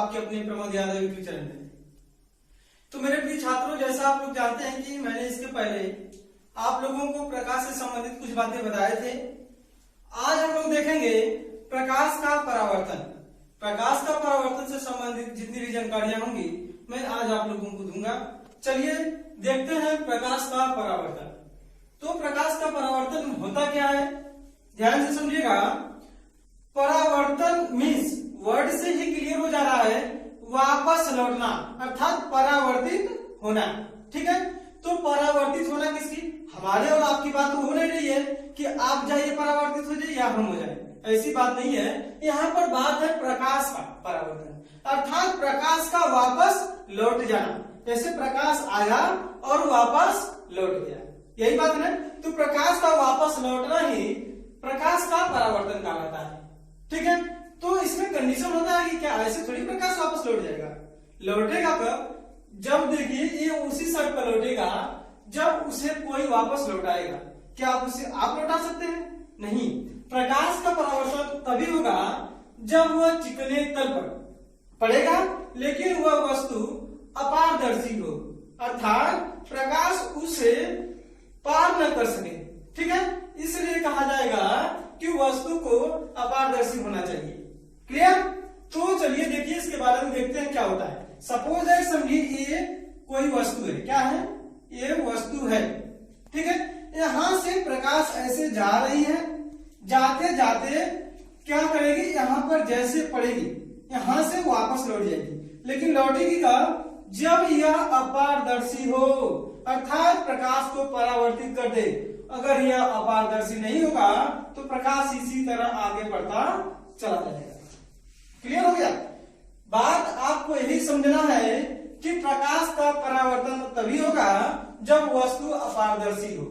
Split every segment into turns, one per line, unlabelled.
आपके अपने Pramod Yadav YouTube channel में। तो मेरे प्रिय छात्रों, जैसा आप लोग जानते हैं कि मैंने इसके पहले आप लोगों को प्रकाश से संबंधित कुछ बातें बताए थे। आज हम लोग देखेंगे प्रकाश का परावर्तन। प्रकाश का परावर्तन से संबंधित जितनी भी जानकारियां होंगी मैं आज आप लोगों को दूंगा। चलिए देखते हैं प्रकाश का परावर्तन। तो प्रकाश का परावर्तन होता क्या है, ध्यान से समझिएगा। परावर्तन मीन्स वर्ड से ही क्लियर हो जा रहा है वापस लौटना, अर्थात परावर्तित होना। ठीक है, तो परावर्तित होना किसकी, हमारे और आपकी बात तो हो नहीं रही है कि आप जाइए परावर्तित हो जाइए या हम हो जाए, ऐसी बात नहीं है। यहाँ पर बात है प्रकाश का परावर्तन, अर्थात प्रकाश का वापस लौट जाना। जैसे प्रकाश आया और वापस लौट गया, यही बात है। तो प्रकाश का वापस लौटना ही प्रकाश का परावर्तन कहलाता है। ठीक है, तो इसमें कंडीशन होता है कि क्या ऐसे थोड़ी प्रकाश वापस लौट जाएगा। लौटेगा कब, जब देखिए ये उसी साइड पर लौटेगा जब उसे कोई वापस लौटाएगा। क्या आप उसे लौटा सकते हैं? नहीं। प्रकाश का परावर्तन तभी होगा जब वह चिकने तल पर पड़ेगा लेकिन वह वस्तु अपारदर्शी हो, अर्थात प्रकाश उसे पार न कर सके। ठीक है, इसलिए कहा जाएगा कि वस्तु को अपारदर्शी होना चाहिए। क्लियर? तो चलिए देखिए इसके बारे में देखते हैं क्या होता है। सपोज है, समझिए ये कोई वस्तु है। क्या है? ये वस्तु है। ठीक है, यहां से प्रकाश ऐसे जा रही है, जाते जाते क्या करेगी, यहां पर जैसे पड़ेगी यहां से वापस लौट जाएगी, लेकिन लौटेगी कब, जब यह अपारदर्शी हो, अर्थात प्रकाश को परावर्तित कर दे। अगर यह अपारदर्शी नहीं होगा तो प्रकाश इसी तरह आगे बढ़ता चला जाएगा। क्लियर हो गया? बात आपको यही समझना है कि प्रकाश का परावर्तन तभी होगा जब वस्तु अपारदर्शी हो।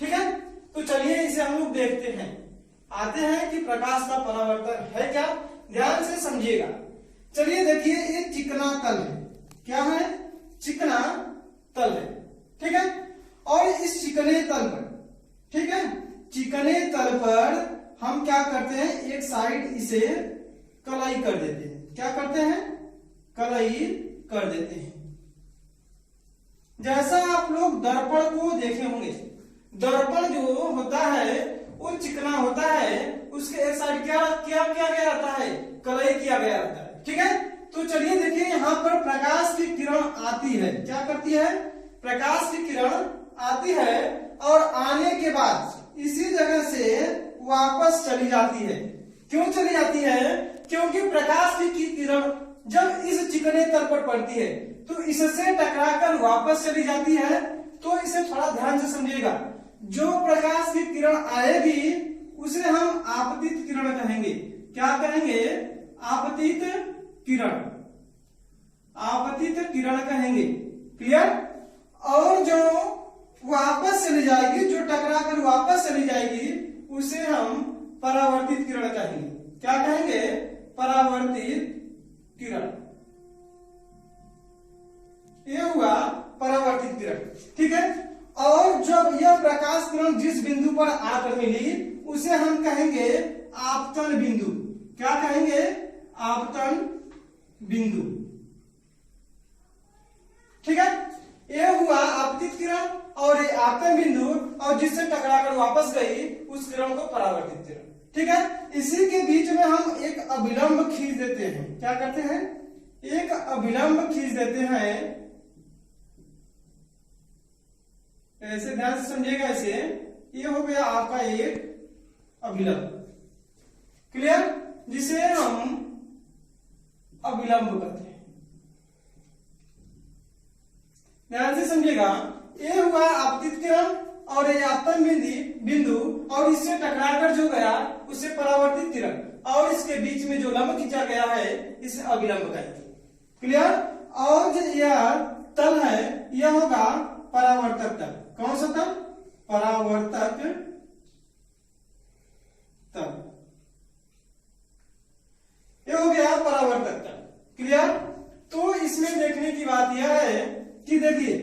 ठीक है, तो चलिए इसे हम लोग देखते हैं, आते हैं कि प्रकाश का परावर्तन है क्या। ध्यान से समझिएगा। चलिए देखिए, ये चिकना तल है। क्या है? चिकना तल है। ठीक है, और इस चिकने तल पर, ठीक है, चिकने तल पर हम क्या करते हैं, एक साइड इसे कलाई कर देते हैं। क्या करते हैं? कलाई कर देते हैं। जैसा आप लोग दर्पण को देखे होंगे, दर्पण जो होता है वो चिकना होता है, उसके एक साइड क्या क्या किया गया रहता है, कलाई किया गया रहता है। ठीक है, तो चलिए देखिए यहाँ पर प्रकाश की किरण आती है। क्या करती है? प्रकाश की किरण आती है और आने के बाद इसी जगह से वापस चली जाती है। क्यों चली जाती है? क्योंकि प्रकाश की किरण जब इस चिकने तल पर पड़ती है तो इससे टकराकर वापस चली जाती है। तो इसे थोड़ा ध्यान से समझिएगा। जो प्रकाश की किरण आएगी उसे हम आपतित किरण कहेंगे। क्या कहेंगे? आपतित किरण, आपतित किरण कहेंगे। क्लियर? और जो वापस चली जाएगी, जो टकराकर वापस चली जाएगी, उसे हम परावर्तित किरण कहेंगे। क्या कहेंगे? परावर्तित किरण। ये हुआ परावर्तित किरण। ठीक है, और जब यह प्रकाश किरण जिस बिंदु पर आकर मिली उसे हम कहेंगे आपतन बिंदु। क्या कहेंगे? आपतन बिंदु। ठीक है, ये हुआ आपतित किरण और ये आपतन बिंदु, और जिससे टकराकर वापस गई उस किरण को परावर्तित किरण। ठीक है, इसी के बीच में हम एक अभिलंब खींच देते हैं। क्या करते हैं? एक अभिलंब खींच देते हैं। ऐसे ध्यान से समझिएगा। ऐसे ये हो गया आपका एक अभिलंब। क्लियर? जिसे हम अभिलंब कहते हैं। ध्यान से समझिएगा। ये हुआ आपतित किरण और ये आपतन बिंदु, और इससे टकराकर जो गया उसे परावर्तित किरण, और इसके बीच में जो लंब खींचा गया है इसे अभिलंब कहेंगे। क्लियर? और जो यह तल है यह होगा परावर्तक तल। कौन सा तल? परावर्तक तल। ये हो गया परावर्तक तल। क्लियर? तो इसमें देखने की बात यह है कि देखिए,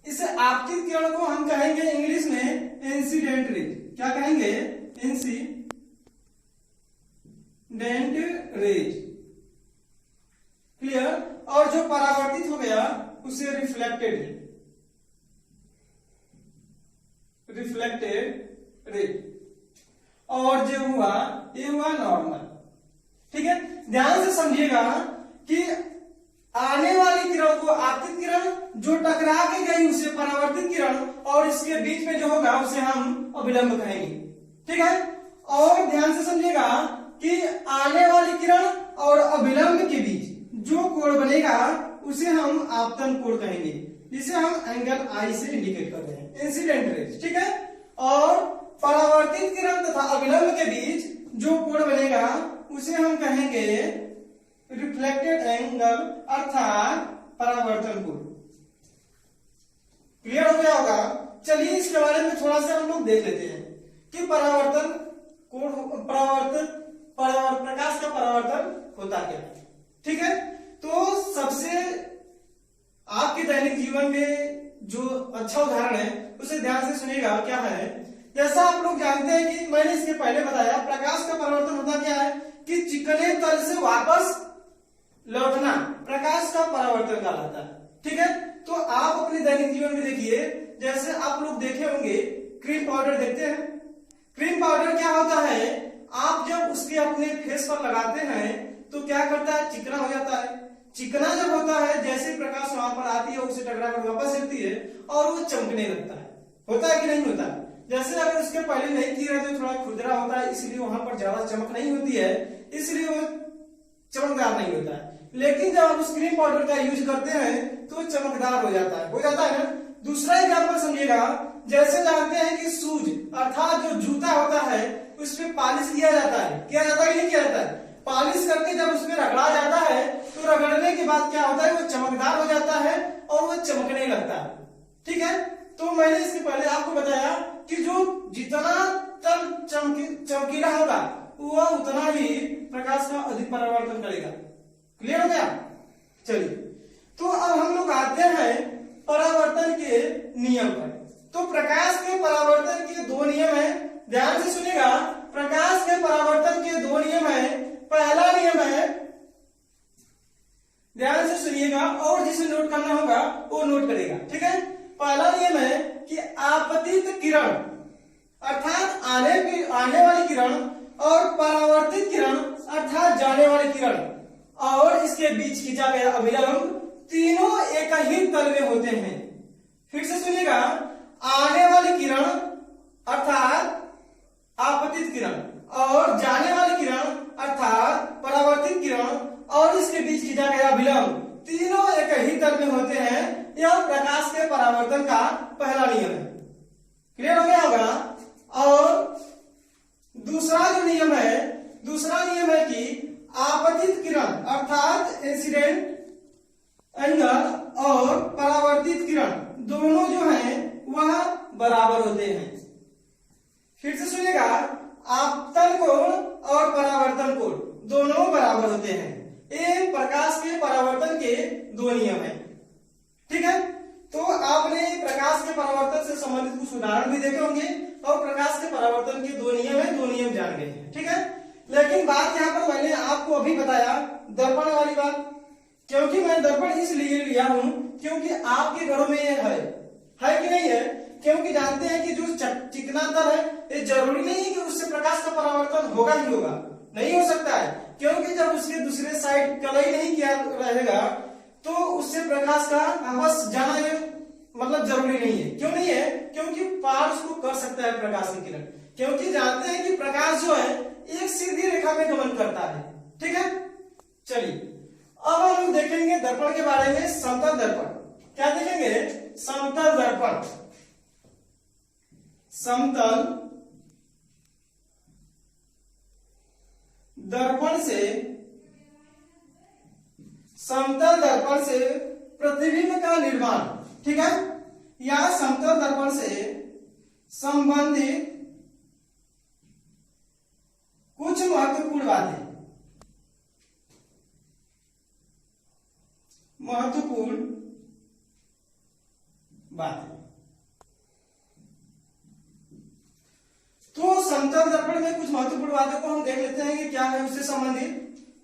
इसे आपतित किरण को हम कहेंगे इंग्लिश में इंसिडेंट रेज। क्या कहेंगे? Incident raise. क्लियर। और जो परावर्तित हो गया उसे रिफ्लेक्टेड रे। और जो हुआ ये हुआ नॉर्मल। ठीक है, ध्यान से समझिएगा कि आने वाली किरण को आपतित किरण, जो टकरा के गई उसे परावर्तित किरण, और इसके बीच में जो होगा उसे हम अभिलंब कहेंगे। ठीक है, और ध्यान से समझिएगा कि आने वाली किरण और अभिलंब के बीच जो कोण बनेगा उसे हम आपतन कोण कहेंगे, जिसे हम एंगल आई से इंडिकेट कर रहे हैं, इंसिडेंट रेज। ठीक है, और परावर्तित किरण तथा अभिलंब के बीच जो कोण बनेगा उसे हम कहेंगे रिफ्लेक्टेड एंगल अर्थात परावर्तन कोण। क्लियर हो गया होगा। चलिए इसके बारे में थोड़ा सा हम लोग देख लेते हैं कि परावर्तन कोण, प्रकाश का परावर्तन होता क्या है। ठीक है, तो सबसे आपके दैनिक जीवन में जो अच्छा उदाहरण है उसे ध्यान से सुनिएगा। क्या है, जैसा आप लोग जानते हैं कि मैंने इसके पहले बताया, प्रकाश का परावर्तन होता क्या है कि चिकने तल से वापस लौटना प्रकाश का परावर्तन कहलाता है। ठीक है, तो आप अपने दैनिक जीवन में देखिए, जैसे आप लोग देखे होंगे क्रीम पाउडर देखते हैं। क्रीम पाउडर क्या होता है, आप जब उसके अपने फेस पर लगाते हैं तो क्या करता है, चिकना हो जाता है। चिकना जब होता है, जैसे प्रकाश वहां पर आती है उसे टकरा कर वापस गिरती है और वो चमकने लगता है। होता है कि नहीं होता? जैसे अगर उसके पहले नहीं किया तो थोड़ा खुरदरा होता है, इसलिए वहां पर ज्यादा चमक नहीं होती है, इसलिए वो चमकदार नहीं होता है। लेकिन जब आप उस क्रीम पाउडर का यूज करते हैं तो चमकदार हो जाता है ना। दूसरा एग्जाम्पल समझिएगा, जैसे जानते हैं कि शूज अर्थात जो जूता होता है उसमें पॉलिश किया जाता है कि नहीं किया जाता है। पॉलिश करके जब उसमें रगड़ा जाता है तो रगड़ने के बाद क्या होता है, वो चमकदार हो जाता है और वो चमकने लगता है। ठीक है, तो मैंने इसके पहले आपको बताया कि जो जितना तल चमकीला होगा वह उतना ही प्रकाश का अधिक परावर्तन करेगा। क्लियर हो गया। चलिए, तो अब हम लोग आते हैं परावर्तन के नियम पर। तो प्रकाश के परावर्तन के दो नियम हैं, ध्यान से सुनिएगा। प्रकाश के परावर्तन के दो नियम हैं। पहला नियम है, ध्यान से सुनिएगा और जिसे नोट करना होगा वो नोट करेगा। ठीक है, पहला नियम है कि आपतित किरण अर्थात आने वाली किरण और परावर्तित किरण अर्थात जाने वाली किरण और इसके बीच खींचा गया अभिलंब तीनों एक ही तल में होते हैं। फिर से सुनिएगा, आने वाली किरण अर्थात आपतित किरण और जाने वाली किरण अर्थात परावर्तित किरण और इसके बीच खींचा गया अभिलंब तीनों एक ही तल में होते हैं। यह प्रकाश के परावर्तन का पहला नियम है। क्लियर हो गया होगा। और दूसरा नियम है कि आपतित किरण अर्थात इंसिडेंट एंगल और परावर्तित किरण दोनों जो हैं वह बराबर होते हैं। फिर से सुनिएगा, आपतन कोण और परावर्तन कोण दोनों बराबर होते हैं। ये प्रकाश के परावर्तन के दो नियम हैं। ठीक है, तो आपने प्रकाश के परावर्तन से संबंधित कुछ उदाहरण भी देखे होंगे और प्रकाश के परावर्तन के दो नियम है, दो नियम जान गए हैं। ठीक है, लेकिन बात यहाँ पर मैंने आपको अभी बताया दर्पण वाली बात, क्योंकि मैं दर्पण इसलिए लिया हूं क्योंकि आपके घरों में ये है कि नहीं है। क्योंकि जानते हैं कि जो चिकना तर है ये जरूरी नहीं है कि उससे प्रकाश का परावर्तन होगा ही होगा, नहीं हो सकता है, क्योंकि जब उसके दूसरे साइड कलई नहीं किया रहेगा तो उससे प्रकाश का वापस जाना ये मतलब जरूरी नहीं है। क्यों नहीं है? क्योंकि पार उसको कर सकता है प्रकाश की किरण, क्योंकि जानते हैं कि प्रकाश जो है एक सीधी रेखा में गमन करता है। ठीक है, चलिए अब हम लोग देखेंगे दर्पण के बारे में। समतल दर्पण क्या देखेंगे? समतल दर्पण। समतल दर्पण से प्रतिबिंब का निर्माण। ठीक है, या समतल दर्पण से संबंधित कुछ महत्वपूर्ण बातें। तो समतल दर्पण में कुछ महत्वपूर्ण बातों को हम देख लेते हैं कि क्या है उससे संबंधित।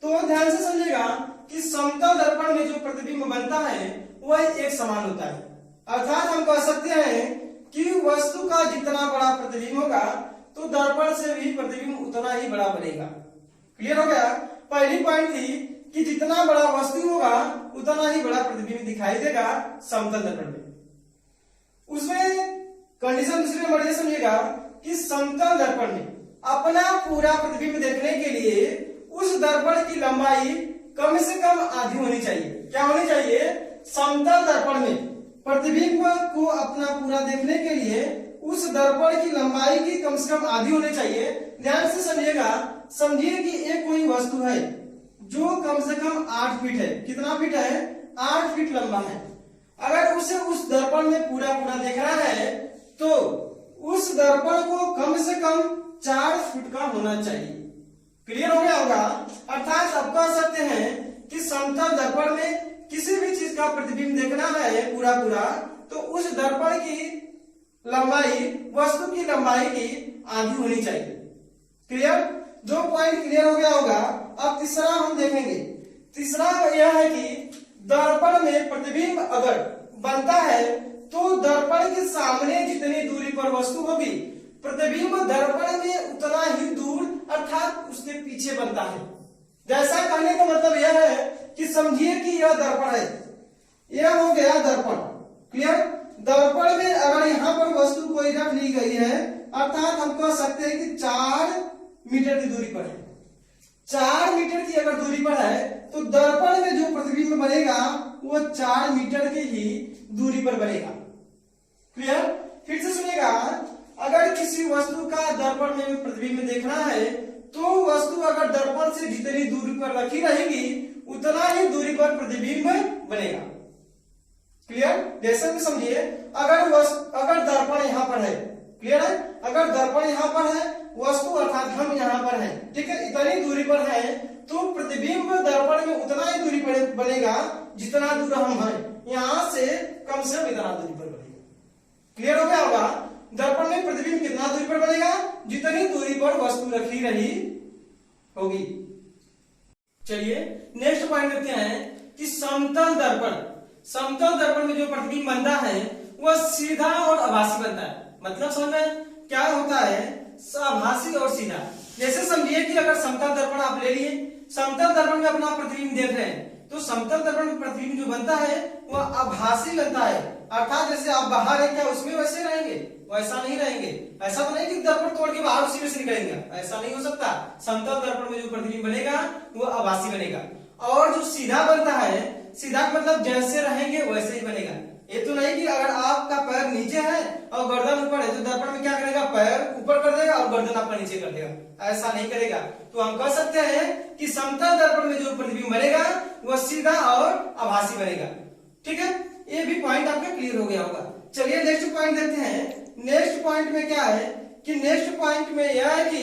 तो ध्यान से समझिएगा कि समतल दर्पण में जो प्रतिबिंब बनता है वह एक समान होता है। अर्थात हम कह सकते हैं कि वस्तु का जितना बड़ा प्रतिबिंब होगा तो दर्पण से भी प्रतिबिंब उतना ही बड़ा बनेगा। क्लियर हो गया? पहली पॉइंट थी कि जितना बड़ा वस्तु होगा उतना ही बड़ा प्रतिबिंब दिखाई देगा समतल दर्पण में। उसमें कंडीशन दूसरी नंबर ये समझिएगा कि समतल दर्पण में अपना पूरा प्रतिबिंब देखने के लिए उस दर्पण की लंबाई कम से कम आधी होनी चाहिए। क्या होनी चाहिए? समतल दर्पण में प्रतिबिंब को अपना पूरा देखने के लिए उस दर्पण की लंबाई की कम से कम आधी होनी चाहिए। ध्यान से समझिएगा। समझिए कि एक कोई वस्तु है जो कम से कम 8 फीट है। कितना फीट है? 8 फीट लंबा है। अगर उसे उस दर्पण में पूरा देखना है तो उस दर्पण को कम से कम 4 फीट का होना चाहिए। क्लियर हो गया होगा? अर्थात आप कह सकते हैं कि समतल दर्पण में किसी भी चीज का प्रतिबिंब देखना है पूरा तो उस दर्पण की लंबाई वस्तु की लंबाई की आधी होनी चाहिए। क्लियर? जो पॉइंट क्लियर हो गया होगा। अब तीसरा हम देखेंगे। तीसरा यह है कि दर्पण में प्रतिबिंब अगर बनता है तो दर्पण के सामने जितनी दूरी पर वस्तु होगी प्रतिबिंब दर्पण में उतना ही दूर अर्थात उसके पीछे बनता है। जैसा कहने का मतलब यह है कि समझिए कि यह दर्पण है। यह हो गया दर्पण। क्लियर? दर्पण में अगर यहाँ पर वस्तु कोई रख ली गई है अर्थात हम कह सकते हैं कि 4 मीटर की दूरी पर है। 4 मीटर की अगर दूरी पर है तो दर्पण में जो प्रतिबिंब बनेगा वो 4 मीटर की ही दूरी पर बनेगा। क्लियर? फिर से सुनिएगा। अगर किसी वस्तु का दर्पण में प्रतिबिंब देखना है तो वस्तु अगर दर्पण से जितनी दूरी पर रखी रहेगी उतना ही दूरी पर प्रतिबिंब बनेगा। क्लियर? जैसे कि समझिए अगर दर्पण यहाँ पर है। क्लियर है? अगर दर्पण यहाँ पर है वस्तु अर्थात हम यहाँ पर हैं, ठीक है, इतनी दूरी पर है तो प्रतिबिंब दर्पण में उतना ही दूरी पर बनेगा जितना दूर हम हैं। यहाँ से कम से कम इतना दूरी पर बनेगा। क्लियर हो गया होगा? दर्पण में प्रतिबिंब कितना दूरी पर बनेगा? जितनी दूरी पर वस्तु रखी रही होगी। चलिए नेक्स्ट पॉइंट देखते हैं कि समतल दर्पण में जो प्रतिबिंब बनता है वह सीधा और आभासी बनता है। मतलब समझ में क्या होता है? आभासी और सीधा। जैसे समझिए कि अगर समतल दर्पण आप ले लिए, समतल दर्पण में अपना प्रतिबिंब देख रहे हैं तो समतल दर्पण में प्रतिबिंब जो बनता है वह आभासी बनता है। अर्थात जैसे आप बाहर है क्या उसमें वैसे रहेंगे? वैसा नहीं रहेंगे। ऐसा तो नहीं कि दर्पण तोड़ के बाहर उसी में से निकलेंगे, ऐसा नहीं हो सकता। समतल दर्पण में जो प्रतिबिंब बनेगा वो आभासी बनेगा। और जो सीधा बनता है, सीधा मतलब जैसे रहेंगे वैसे ही बनेगा। ये तो नहीं कि अगर आपका पैर नीचे है और गर्दन ऊपर है तो दर्पण में क्या करेगा? पैर ऊपर कर देगा और गर्दन आपका नीचे कर देगा। ऐसा नहीं करेगा। तो हम कह सकते हैं कि समतल दर्पण में जो प्रतिबिंब बनेगा वह सीधा और आभासी बनेगा। ठीक है? ये भी पॉइंट आपका क्लियर हो गया होगा। चलिए नेक्स्ट पॉइंट देखते हैं। नेक्स्ट पॉइंट में क्या है कि नेक्स्ट पॉइंट में यह है कि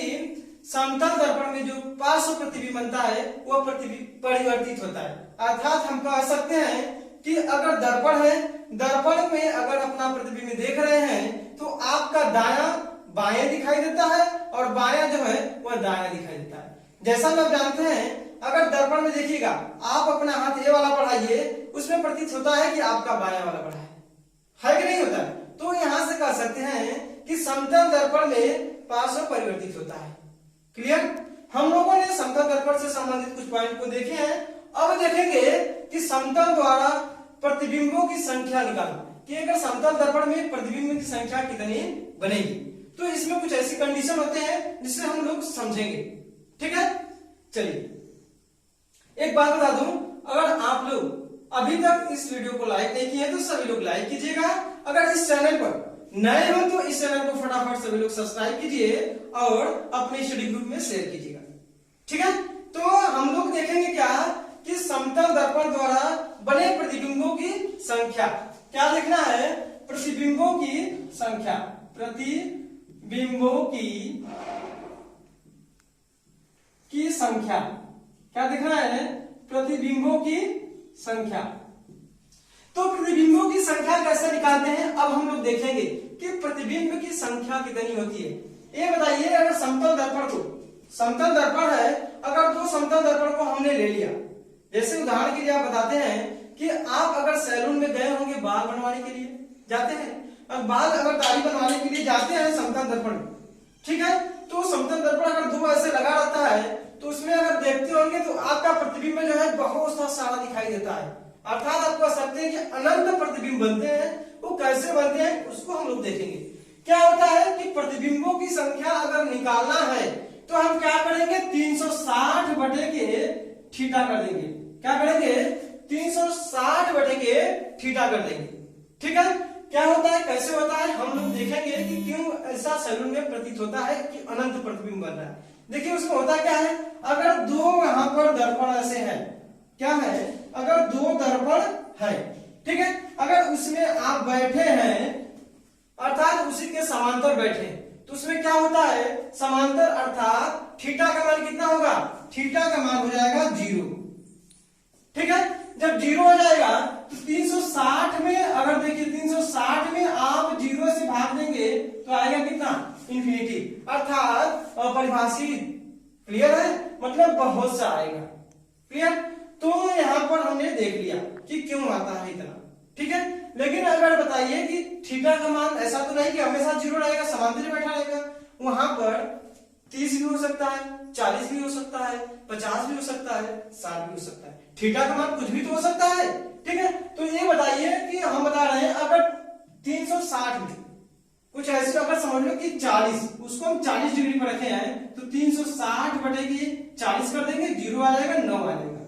समतल दर्पण में जो पार्श्व प्रतिबिंब बनता है वह प्रतिबिंब परिवर्तित होता है। अर्थात हम कह सकते हैं कि अगर दर्पण है, दर्पण में अगर अपना प्रतिबिंब देख रहे हैं तो आपका दायां बाएं दिखाई देता है और बायां जो है वह दायां दिखाई देता है। जैसा आप जानते हैं अगर दर्पण में देखिएगा आप अपना हाथ ये वाला बढ़ाइए उसमें प्रतीत होता है कि आपका बायां वाला बढ़ा है कि नहीं होता? तो यहां से कह सकते हैं कि समतल दर्पण में पार्श्व परिवर्तित होता है। क्लियर? हम लोगों ने समतल दर्पण से संबंधित कुछ पॉइंट को देखे हैं। अब देखेंगे कि समतल द्वारा प्रतिबिंबों की संख्या निकालो कि अगर समतल दर्पण में प्रतिबिंब की संख्या कितनी बनेगी। तो इसमें कुछ ऐसी कंडीशन होते हैं जिससे हम लोग समझेंगे। ठीक है? चलिए एक बात बता दूं, अगर आप लोग अभी तक इस वीडियो को लाइक नहीं किए तो सभी लोग लाइक कीजिएगा। अगर इस चैनल पर नए हो तो इस चैनल को फटाफट सभी लोग सब्सक्राइब कीजिए और अपने स्टडी ग्रुप में शेयर कीजिएगा। ठीक है? तो हम लोग देखेंगे क्या कि समतल दर्पण द्वारा बने प्रतिबिंबों की संख्या। क्या देखना है? प्रतिबिंबों की संख्या। प्रतिबिंबों की संख्या क्या देखना है? प्रतिबिंबों की संख्या। तो प्रतिबिंबों की संख्या कैसे निकालते हैं अब हम लोग देखेंगे कि प्रतिबिंब की संख्या कितनी होती है। ये बताइए, अगर समतल दर्पण है, अगर दो समतल दर्पण को हमने ले लिया, जैसे उदाहरण के लिए आप बताते हैं कि आप अगर सैलून में गए होंगे बाल बनवाने के लिए जाते हैं, और बाल अगर दाढ़ी बनवाने के लिए जाते हैं समतल दर्पण, ठीक है, तो समतल दर्पण अगर दो ऐसे लगा रहता है तो उसमें अगर देखते होंगे तो आपका प्रतिबिंब जो है बहुत सारा दिखाई देता है। अर्थात आप कह सकते हैं कि अनंत प्रतिबिंब बनते हैं। वो कैसे बनते हैं उसको हम लोग देखेंगे। क्या होता है कि प्रतिबिंबों की संख्या अगर निकालना है तो हम क्या करेंगे, 360 बटे के थीटा कर देंगे। क्या करेंगे, 360 बटे के थीटा कर देंगे। ठीक है, क्या होता है, कैसे होता है, हम लोग देखेंगे कि क्यों ऐसा सैलून में प्रतीत होता है कि अनंत प्रतिबिंब बन रहा है। देखिए उसमें होता क्या है, अगर दो यहाँ पर दर्पण ऐसे है, क्या है, अगर दो दर्पण है, ठीक है, अगर उसमें आप बैठे हैं अर्थात उसी के समांतर बैठे, तो उसमें क्या होता है, समांतर अर्थात थीटा का मान कितना होगा, थीटा का मान हो जाएगा 0। ठीक है, जब 0 हो जाएगा तो 360 में अगर देखिए 360 में आप 0 से भाग देंगे तो आएगा कितना, इंफिनिटी, अर्थात अपरिभाषित। क्लियर है, मतलब बहुत सा आएगा। क्लियर, तो यहां पर हमने देख लिया कि क्यों आता है इतना। ठीक है, लेकिन अगर बताइए कि थीटा का मान ऐसा तो नहीं कि हमेशा 0 रहेगा, समांतर बैठा रहेगा, वहां पर 30 भी हो सकता है, 40 भी हो सकता है, 50 भी हो सकता है, 60 भी हो सकता है। थीटा का मान कुछ भी तो हो सकता है। ठीक है, तो ये बताइए कि हम बता रहे हैं अगर 360 में कुछ ऐसे अगर समझ लो कि 40, उसको हम 40 डिग्री पर रखे हैं तो 360 बटे की 40 कर देंगे, 0 आ जाएगा, 9 आ जाएगा,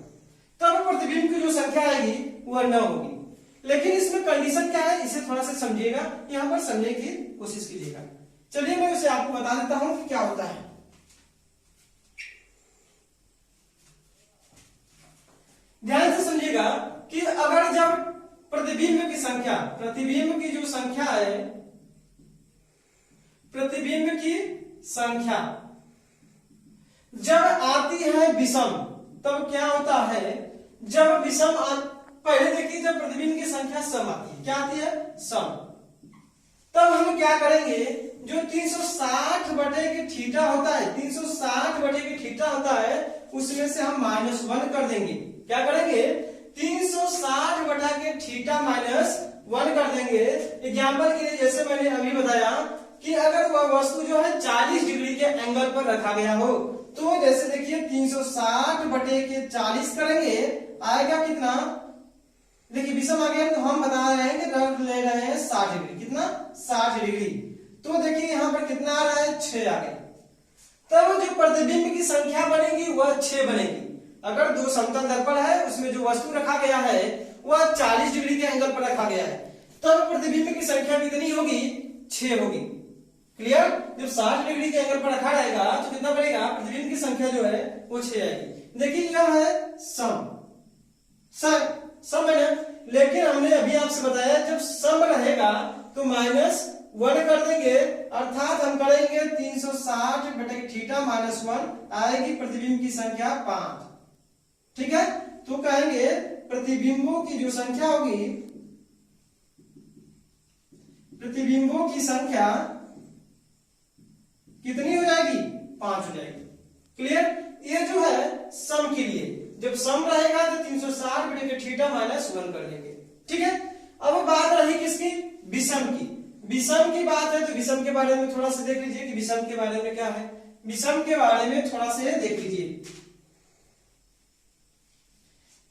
तब प्रतिबिंब की जो संख्या आएगी वह 9 होगी। लेकिन इसमें कंडीशन क्या है, इसे थोड़ा सा समझिएगा, यहां पर समझने की कोशिश कीजिएगा। चलिए मैं उसे आपको बता देता हूं कि क्या होता है। ध्यान से समझिएगा कि अगर जब प्रतिबिंब की संख्या, प्रतिबिंब की जो संख्या है, प्रतिबिंब की संख्या जब आती है विषम, तब क्या होता है, जब विषम पहले देखिए जब प्रतिबिंब की संख्या सम आती है, क्या आती है, सम, तब हम क्या करेंगे, जो 360 बटे के थीटा होता है, 360 बटे के थीटा होता है, उसमें से हम -1 कर देंगे। क्या करेंगे, 360 बटा के थीटा -1 कर देंगे। एग्जाम्पल के लिए जैसे मैंने अभी बताया कि अगर वह वस्तु जो है 40 डिग्री के एंगल पर रखा गया हो, तो जैसे देखिए 360 बटे के 40 करेंगे, आएगा कितना, देखिए विषम आ गया तो हम बता रहे हैं कि रख ले रहे हैं 60 डिग्री, कितना, 60 डिग्री, तो देखिए यहां पर कितना आ रहा है, 6 आ गया। तब जो प्रतिबिंब की संख्या बनेगी वह 6 बनेगी। अगर दो समतल दर्पण है, उसमें जो वस्तु रखा गया है वह 40 डिग्री के एंगल पर रखा गया है, तब प्रतिबिंब की संख्या कितनी होगी, 6 होगी। क्लियर, जब 60 डिग्री के एंगल पर रखा रहेगा तो कितना बनेगा, प्रतिबिंब की संख्या जो है वो 6 आएगी। देखिए यह है सम, सम है ना, लेकिन हमने अभी आपसे बताया जब सम रहेगा तो -1 कर देंगे, अर्थात हम करेंगे 360 बटे थीटा -1, आएगी प्रतिबिंब की संख्या 5। ठीक है, तो कहेंगे प्रतिबिंबों की जो संख्या होगी, प्रतिबिंबों की संख्या कितनी हो जाएगी, 5 हो जाएगी। क्लियर, ये जो है सम के लिए, जब सम रहेगा तो 360 बटे के थीटा -1 कर देंगे। ठीक है, अब बात रही किसकी, विषम की। विषम की बात है तो विषम के बारे में थोड़ा सा देख लीजिए कि विषम के बारे में क्या है, विषम के बारे में थोड़ा सा देख लीजिए।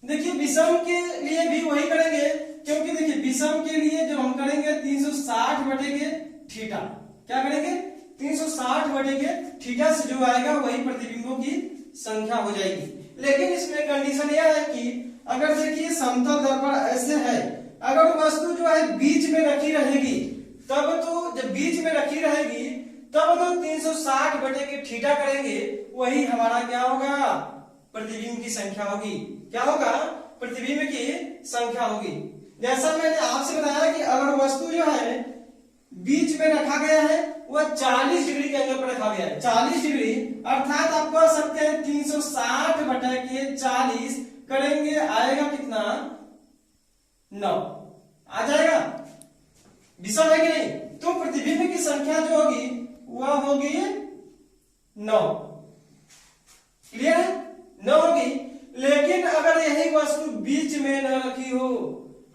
देखिए विषम के लिए भी वही करेंगे, क्योंकि देखिए विषम के लिए जब हम करेंगे 360 बटे के थीटा, क्या करेंगे, 360 बटे के थीटा से जो आएगा वही प्रतिबिंबों की संख्या हो जाएगी। लेकिन इसमें कंडीशन यह है कि अगर देखिए समतल दर्पण ऐसे है, अगर वस्तु जो है बीच में रखी रहेगी, तब तो जब बीच में रखी रहेगी तब तो 360 बटे के थीटा करेंगे, वही हमारा क्या होगा, प्रतिबिंब की संख्या होगी। क्या होगा, प्रतिबिंब की संख्या होगी। जैसा मैंने आपसे बताया कि अगर वस्तु जो है बीच में रखा गया है, वह 40 डिग्री के एंगल पर रखा गया है, 40 डिग्री, अर्थात आप कह सकते हैं 360 बटा के 40 करेंगे, आएगा कितना, 9 आ जाएगा। विषम है कि नहीं, तो प्रतिबिंब की संख्या जो होगी वह होगी 9। क्लियर है, 9 होगी। लेकिन अगर यही बीच में न रखी हो,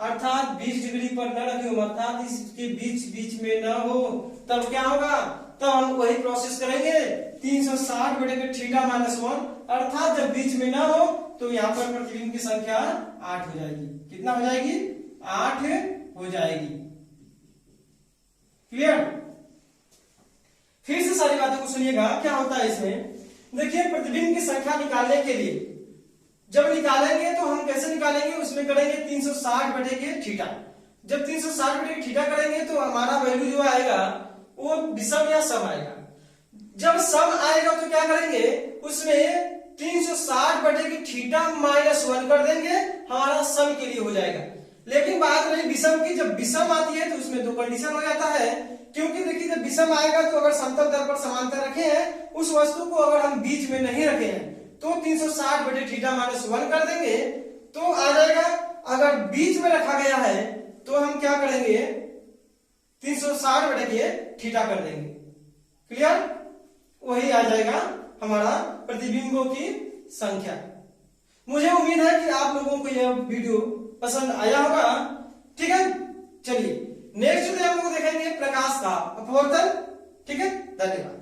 अर्थात 20 डिग्री पर न रखी हो, अर्थात इसके बीच बीच में न हो, तब क्या होगा, तब हम वही प्रोसेस करेंगे 360 बटे के थीटा माइनस 1, अर्थात जब बीच में ना हो तो यहाँ पर प्रतिबिंब की संख्या 8 हो जाएगी। कितना हो जाएगी, 8 हो जाएगी। क्लियर। फिर से सारी बातों को सुनिएगा, क्या होता है इसमें। देखिए प्रतिबिंब की संख्या निकालने के लिए जब निकालेंगे तो हम कैसे निकालेंगे, उसमें करेंगे 360 बटे के थीटा। जब 360 बटे के थीटा करेंगे तो हमारा वैल्यू जो आएगा वो विषम या सम आएगा। जब सम आएगा तो क्या करेंगे, उसमें 360 बटे की थीटा माइनस 1 कर देंगे, हमारा सम के लिए हो जाएगा। लेकिन बात रही विषम की, जब विषम आती है तो उसमें दो कंडीशन हो जाता है, क्योंकि देखिए जब विषम आएगा तो अगर समतल तल पर समांतर रखे हैं, उस वस्तु को अगर हम बीच में नहीं रखे हैं तो 360 बटे थीटा माइनस 1 कर देंगे तो आ जाएगा। अगर बीच में रखा गया है तो हम क्या करेंगे, 360 बटे के थीटा कर देंगे। क्लियर। वही आ जाएगा हमारा प्रतिबिंबों की संख्या। मुझे उम्मीद है कि आप लोगों को यह वीडियो पसंद आया होगा। ठीक है, चलिए नेक्स्ट वीडियो हम लोग देखेंगे प्रकाश का अपवर्तन। ठीक है, धन्यवाद।